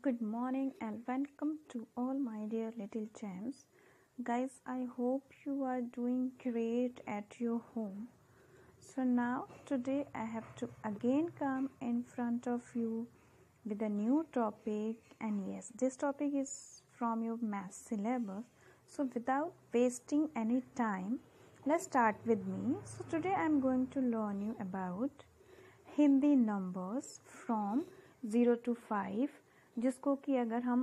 Good morning and welcome to all my dear little champs. Guys, I hope you are doing great at your home. So now today I have to again come in front of you with a new topic, and yes, this topic is from your math syllabus. So without wasting any time, let's start with me. So today I am going to learn you about Hindi numbers from 0 to 5, जिसको कि अगर हम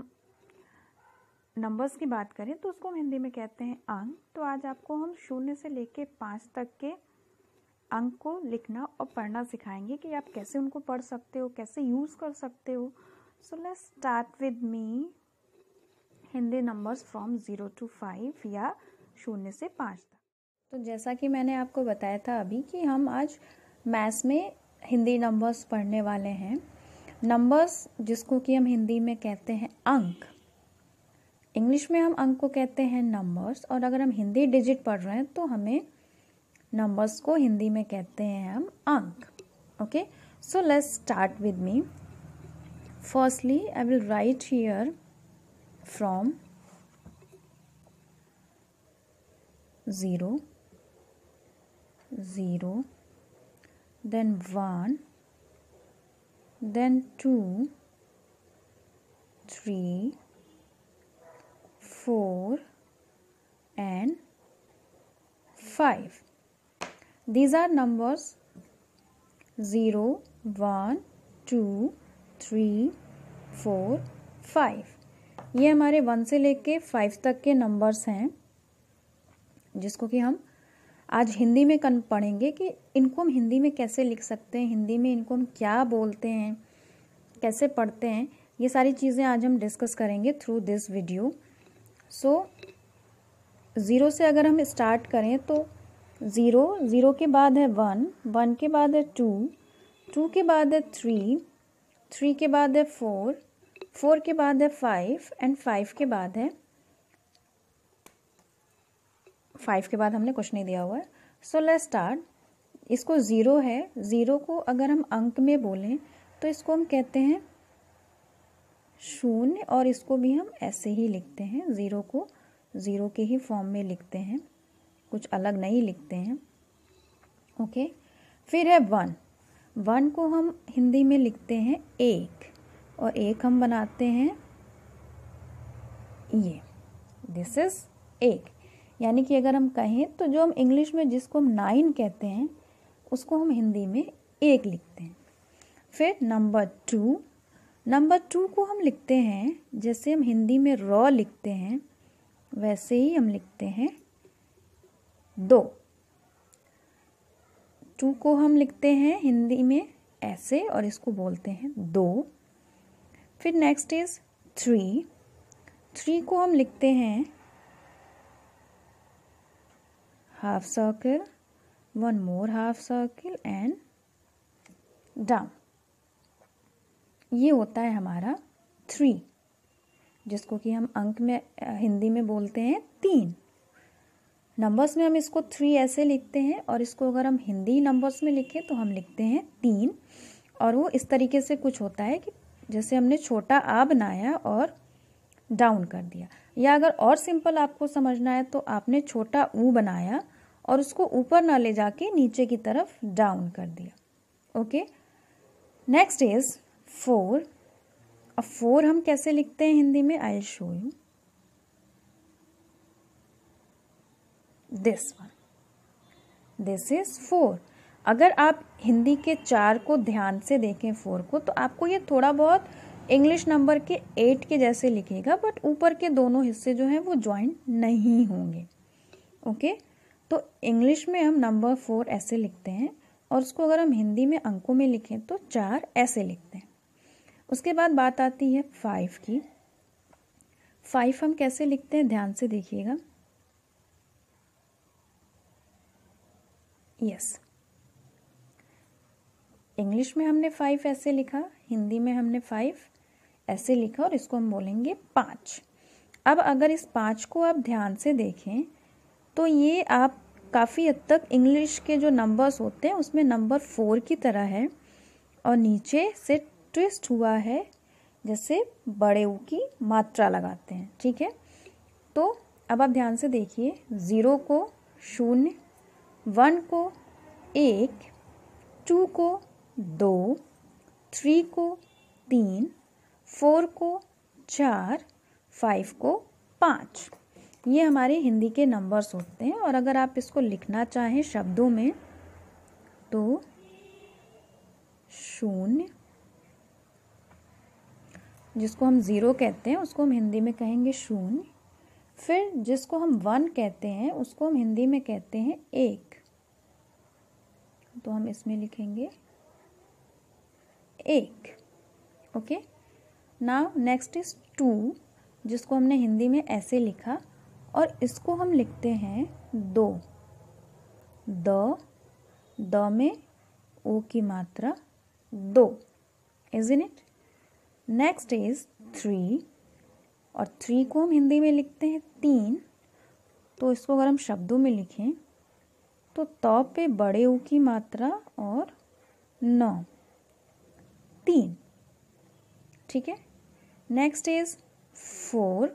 numbers की बात करें तो उसको हम हिंदी में कहते हैं अंक। तो आज आपको हम 0 से लेके 5 तक के अंक को लिखना और पढ़ना सिखाएंगे कि आप कैसे उनको पढ़ सकते हो, कैसे यूज़ कर सकते हो। So let's start with me Hindi numbers from 0 to 5 या 0 से 5 तक। तो जैसा कि मैंने आपको बताया था अभी कि हम आज मैथ्स में हिंदी नंबर्स पढ़ने वाले हैं। नंबर्स जिसको कि हम हिंदी में कहते हैं अंक, इंग्लिश में हम अंक को कहते हैं नंबर्स, और अगर हम हिंदी डिजिट पढ़ रहे हैं तो हमें नंबर्स को हिंदी में कहते हैं हम अंक। Okay, so let's start with me. Firstly I will write here from 0, 0, then 1, then 2, 3, 4 and 5. These are numbers 0, 1, 2, 3, 4, 5. ये हमारे 1 से लेके 5 तक के नंबर्स हैं, जिसको कि हम आज हिंदी में पढ़ेंगे कि इनको हम हिंदी में कैसे लिख सकते हैं, हिंदी में इनको हम क्या बोलते हैं, कैसे पढ़ते हैं। ये सारी चीज़ें आज हम डिस्कस करेंगे थ्रू दिस वीडियो। सो 0 से अगर हम स्टार्ट करें तो 0, 0 के बाद है 1, 1 के बाद है 2, 2 के बाद है 3, 3 के बाद है 4, 4 के बाद है 5 एंड 5 के बाद है 5 के बाद हमने कुछ नहीं दिया हुआ है। So let's start. इसको 0 है, 0 को अगर हम अंक में बोलें तो इसको हम कहते हैं 0, और इसको भी हम ऐसे ही लिखते हैं। 0 को 0 के ही फॉर्म में लिखते हैं, कुछ अलग नहीं लिखते हैं। ओके, फिर है 1, 1 को हम हिंदी में लिखते हैं 1, और 1 हम बनाते हैं ये, दिस इज 1। यानी कि अगर हम कहें तो जो हम इंग्लिश में जिसको हम 9 कहते हैं उसको हम हिंदी में 1 लिखते हैं। फिर नंबर 2, नंबर 2 को हम लिखते हैं जैसे हम हिंदी में रॉ लिखते हैं वैसे ही हम लिखते हैं 2। 2 को हम लिखते हैं हिंदी में ऐसे और इसको बोलते हैं 2। फिर नेक्स्ट इज 3, 3 को हम लिखते हैं half circle, one more half circle and down. ये होता है हमारा 3, जिसको कि हम अंक में हिंदी में बोलते हैं 3। नंबर्स में हम इसको 3 ऐसे लिखते हैं, और इसको अगर हम हिंदी नंबर्स में लिखें तो हम लिखते हैं 3। और वो इस तरीके से कुछ होता है कि जैसे हमने छोटा आ बनाया और डाउन कर दिया, या अगर और सिंपल आपको समझना है तो आपने छोटा ऊ बनाया और उसको ऊपर ना ले जाके नीचे की तरफ डाउन कर दिया। Okay, next is 4। अब 4 हम कैसे लिखते हैं हिंदी में, I will show you. This one, this is 4। अगर आप हिंदी के 4 को ध्यान से देखें 4 को, तो आपको ये थोड़ा बहुत इंग्लिश नंबर के 8 के जैसे लिखेगा, बट ऊपर के दोनों हिस्से जो हैं वो ज्वाइंट नहीं होंगे। ओके, तो इंग्लिश में हम नंबर 4 ऐसे लिखते हैं, और उसको अगर हम हिंदी में अंकों में लिखें तो 4 ऐसे लिखते हैं। उसके बाद बात आती है 5 की। 5 हम कैसे लिखते हैं ध्यान से देखिएगा। यस, इंग्लिश में हमने 5 ऐसे लिखा, हिंदी में हमने 5 ऐसे लिखा, और इसको हम बोलेंगे 5। अब अगर इस 5 को आप ध्यान से देखें तो ये आप काफ़ी हद तक इंग्लिश के जो नंबर्स होते हैं उसमें नंबर 4 की तरह है, और नीचे से ट्विस्ट हुआ है जैसे बड़े ऊ की मात्रा लगाते हैं, ठीक है। तो अब आप ध्यान से देखिए, 0 को 0, 1 को 1, 2 को 2, 3 को 3, 4 को 4, 5 को 5। ये हमारे हिंदी के नंबर्स होते हैं। और अगर आप इसको लिखना चाहें शब्दों में तो 0, जिसको हम 0 कहते हैं उसको हम हिंदी में कहेंगे 0। फिर जिसको हम 1 कहते हैं उसको हम हिंदी में कहते हैं 1, तो हम इसमें लिखेंगे 1। ओके, नाउ नेक्स्ट इज 2, जिसको हमने हिंदी में ऐसे लिखा और इसको हम लिखते हैं 2। द में ओ की मात्रा 2, इजंट इट। नेक्स्ट इज 3, और 3 को हम हिंदी में लिखते हैं 3। तो इसको अगर हम शब्दों में लिखें तो त पे बड़े ऊ की मात्रा और 9, 3, ठीक है। Next is 4।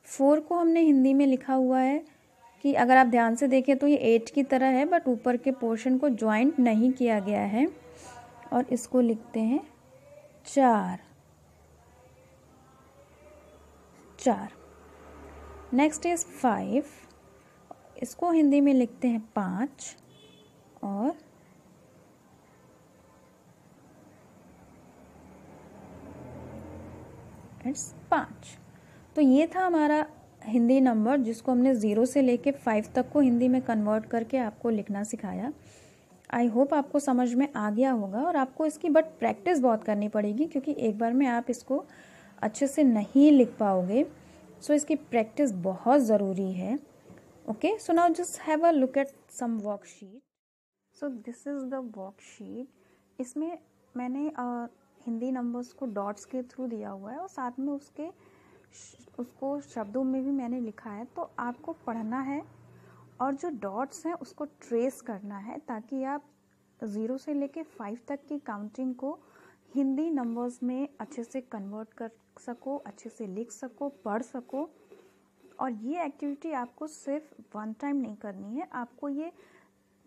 4 को हमने हिंदी में लिखा हुआ है कि अगर आप ध्यान से देखें तो ये 8 की तरह है, बट ऊपर के पोर्शन को ज्वाइंट नहीं किया गया है, और इसको लिखते हैं 4। नेक्स्ट इज 5, इसको हिंदी में लिखते हैं 5, और इट्स 5। तो ये था हमारा हिंदी नंबर, जिसको हमने 0 से लेके 5 तक को हिंदी में कन्वर्ट करके आपको लिखना सिखाया। आई होप आपको समझ में आ गया होगा, और आपको इसकी बट प्रैक्टिस बहुत करनी पड़ेगी, क्योंकि एक बार में आप इसको अच्छे से नहीं लिख पाओगे। सो इसकी प्रैक्टिस बहुत ज़रूरी है। Okay, so now just have a look at some worksheet. So this is the worksheet. इसमें मैंने हिंदी नंबर्स को डॉट्स के थ्रू दिया हुआ है, और साथ में उसको शब्दों में भी मैंने लिखा है। तो आपको पढ़ना है और जो डॉट्स हैं उसको ट्रेस करना है, ताकि आप 0 से लेके 5 तक की काउंटिंग को हिंदी नंबर्स में अच्छे से कन्वर्ट कर सको, अच्छे से लिख सको, पढ़ सको। और ये एक्टिविटी आपको सिर्फ 1 टाइम नहीं करनी है, आपको ये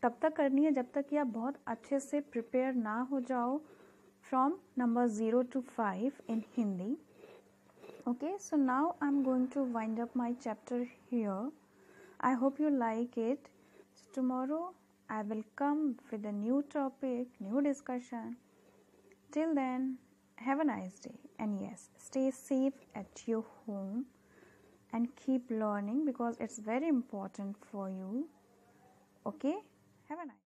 तब तक करनी है जब तक कि आप बहुत अच्छे से प्रिपेयर ना हो जाओ from number 0 to 5 in Hindi. Okay, so now I'm going to wind up my chapter here. I hope you like it. So tomorrow I will come with a new topic, new discussion. Till then, have a nice day, and yes, stay safe at your home and keep learning, because it's very important for you. Okay, have a nice day.